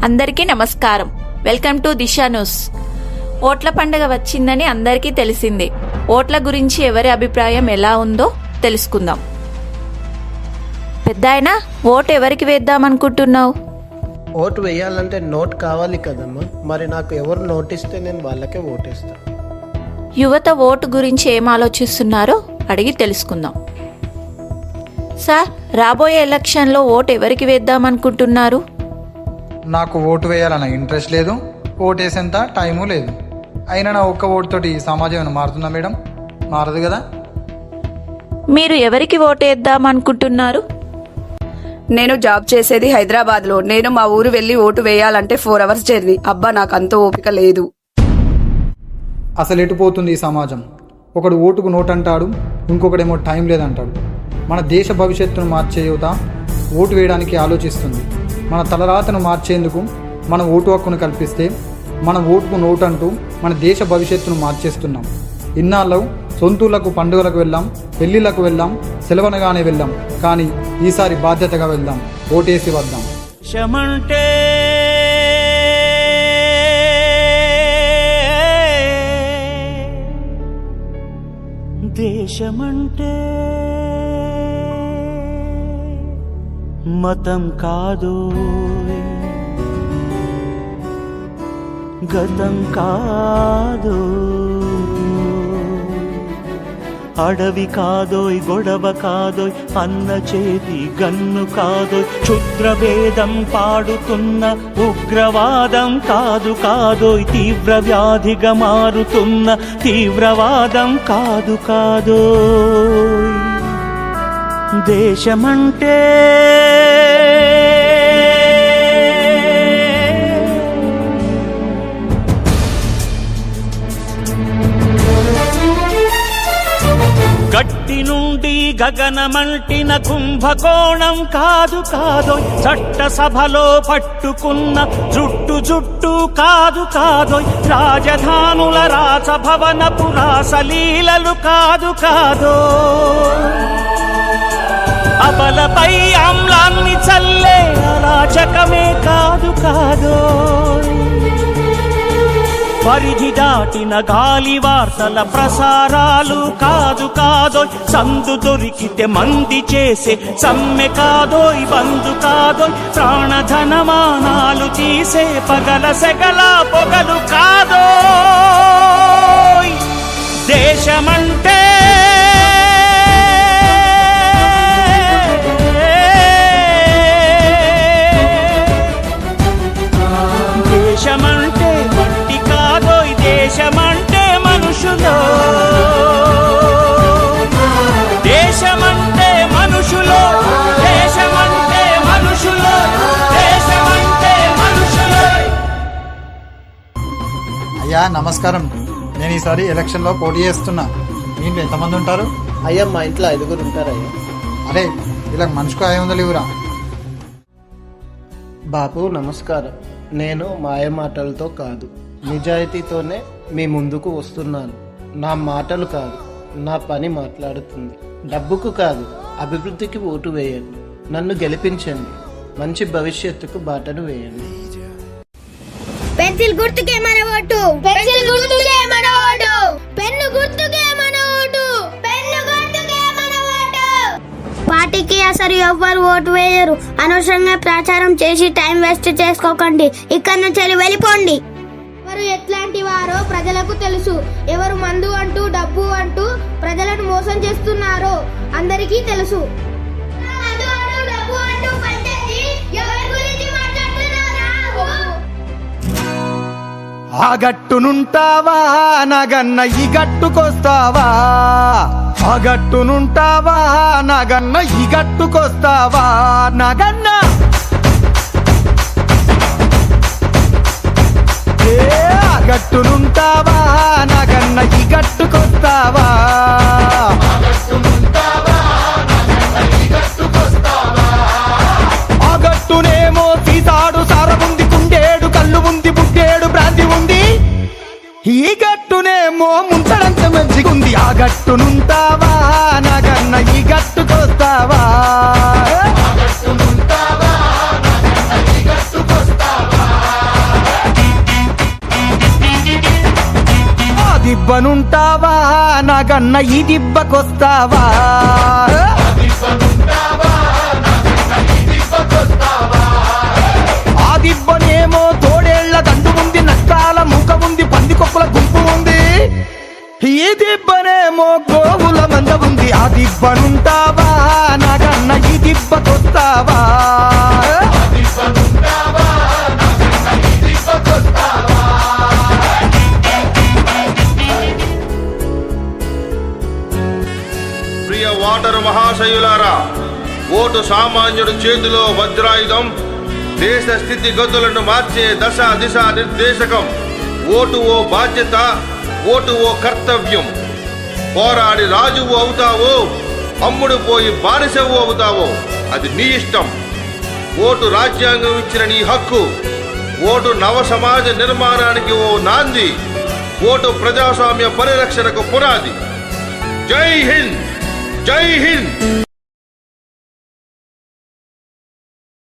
అందరికీ నమస్కారం. Welcome to Disha news. ఓట్ల పండుగ వచ్చిందని అందరికీ తెలిసిందే. ఓట్ల గురించి ఎవరి అభిప్రాయం ఎలా ఉందో తెలుసుకుందాం. పెద్దాయనా, ఓటు ఎవరికి వేద్దామనుకుంటున్నావు? ఓటు వేయాలంటే నోట్ కావాలి కదమ్మా. మరి నాకు ఎవరు నోటిస్తే నేను వాళ్ళకే ఓటేస్తాను. యువత ఓటు గురించి ఏం ఆలోచిస్తున్నారో అడిగి తెలుసుకుందాం. సార్, రాబోయే ఎలక్షన్లో ఓటు ఎవరికి వేద్దామనుకుంటున్నారు? నాకు ఓటు వేయాలన్న ఇంట్రెస్ట్ లేదు, ఓటేసేంత టైము లేదు. అయినా నా ఒక్క ఓటుతోటి సమాజం ఏమైనా మారుతుందా మేడం? మారదు కదా. మీరు ఎవరికి ఓటు వేద్దామనుకుంటున్నారు? నేను జాబ్ చేసేది హైదరాబాద్లో. నేను మా ఊరు వెళ్ళి ఓటు వేయాలంటే 4 hours జర్నీ. అబ్బా, నాకు అంత ఓపిక లేదు. అసలు ఎటుపోతుంది ఈ సమాజం? ఒకడు ఓటుకు నోట్ అంటాడు, ఇంకొకడేమో టైం లేదంటాడు. మన దేశ భవిష్యత్తును మార్చే యువత ఓటు వేయడానికి ఆలోచిస్తుంది. మన తలరాతను మార్చేందుకు మన ఓటు హక్కును కల్పిస్తే మన ఓటుకు నోటు అంటూ మన దేశ భవిష్యత్తును మార్చేస్తున్నాం. ఇన్నాళ్ళు సొంతూళ్లకు పండుగలకు వెళ్ళాం, పెళ్లిళ్లకు వెళ్ళాం, సెలవనగానే వెళ్ళాం. కానీ ఈసారి బాధ్యతగా వెళ్దాం, ఓటేసి వద్దాం. దేశమంటే దేశమంటే మతం కాదు, గతం కాదు, అడవి కాదోయ్, గొడవ కాదోయ్, అన్న చేతి గన్ను కాదోయ్, క్షుద్రభేదం పాడుతున్న ఉగ్రవాదం కాదు కాదోయ్, తీవ్ర వ్యాధిగా మారుతున్న తీవ్రవాదం కాదు కాదోయ్. దేశమంటే గట్టి నుండి గగనమంటిన కుంభకోణం కాదు కాదోయ్, చట్టసభలో పట్టుకున్న జుట్టు కాదు కాదోయ్, రాజధానుల రాసభవనపు రాసలీలలు కాదు కాదోయ్, అబలపై ఆమ్లాన్ని చల్లే అరాచకమే కాదు కాదోయ్, పరిధి దాటిన గాలి వార్తల ప్రసారాలు కాదు కాదోయ్, సందు దొరికితే మంది చేసే సమ్మె కాదోయ్, బంధు కాదోయ్, ప్రాణధనమానాలు తీసే పగల సెగల పొగలు కాదోయ్. దేశమంటే దేశమంటే మట్టి కాదోయ్, దేశమంటే మనుషులు, దేశమంటే మనుషులు, దేశమంటే మనుషులు, దేశమంటే మనుషులు. అయ్యా నమస్కారం. నేను ఈసారి ఎలక్షన్లో పోటీ చేస్తున్నా. ఇంట్లో ఎంతమంది ఉంటారు? అయ్యా, మా ఇంట్లో 5 ఉంటారయ్యా. అరే, ఇలా మనిషికి 500 ఇవ్వరా. బాబు నమస్కారం. నేను మాయమాటలతో కాదు, నిజాయితీతోనే మీ ముందుకు వస్తున్నాను. నా మాటలు కాదు, నా పని మాట్లాడుతుంది. డబ్బుకు కాదు, అభివృద్ధికి ఓటు వేయండి. నన్ను గెలిపించండి. మంచి భవిష్యత్తుకు బాటను వేయండి. పెన్సిల్ గుర్తుకే మన ఓటు, పెన్సిల్ గుర్తుకే మన ఓటు, పెన్ను గుర్తుకే మన ఓటు, పెన్ను గుర్తుకే మన ఓటు. పార్టీకి అసలు ఎవ్వరు ఓటు వేయరు. అనవసరంగా ప్రచారం చేసి టైం వేస్ట్ చేసుకోకండి. ఇక్కడి నుంచి వెళ్ళిపోండి. ఎవరు ఎట్లాంటి వారో ప్రజలకు తెలుసు. ఎవరు మందు అంటూ డబ్బు అంటూ ప్రజలను మోసం చేస్తున్నారో అందరికీ తెలుసు. ఆ గట్టునుంటావా నగన్న, ఈ గట్టుకొస్తావా? ఆ గట్టునుంటావా నగన్న, ఈ గట్టుకొస్తావా? నగన్న ఆ గట్టునుంటావా నగన్న, ఈ గట్టుకొస్తావా? ఆ గట్టునేమో తీసాడు సారముంది, కుండేడు కళ్ళు ఉంది, బుడ్డేడు బ్రాంతి ఉంది. ఈ గట్టునేమో ముంచడంత మంచిగుంది. ఆ గట్టునుంటావా నగన్న, ఈ గట్టుకొస్తావా? ఉంటావా నాగన్న ఈ దిబ్బకొస్తావా ఆ దిబ్బనేమో తోడేళ్ల దండు ఉంది, నష్టాల మూక ఉంది, పందికొక్కుల గుంపు ఉంది. ఈ దిబ్బనేమో గోవుల మంద ఉంది. ఆ దిబ్బనుంటావా నాగన్న ఈ దిబ్బకొస్తావా ప్రియ ఓటరు మహాశయులారా, ఓటు సామాన్యుడి చేతిలో వజ్రాయుధం, దేశ స్థితిగతులను మార్చే దశ దిశ నిర్దేశకం. ఓటు ఓ బాధ్యత, ఓటు ఓ కర్తవ్యం. పోరాడి రాజువు అవుతావో, అమ్ముడు పోయి బానిసవు అవుతావో అది నీ ఇష్టం. ఓటు రాజ్యాంగం ఇచ్చిన నీ హక్కు. ఓటు నవ సమాజ నిర్మాణానికి ఓ నాంది. ఓటు ప్రజాస్వామ్య పరిరక్షణకు పునాది. జై హింద్, జై హింద్.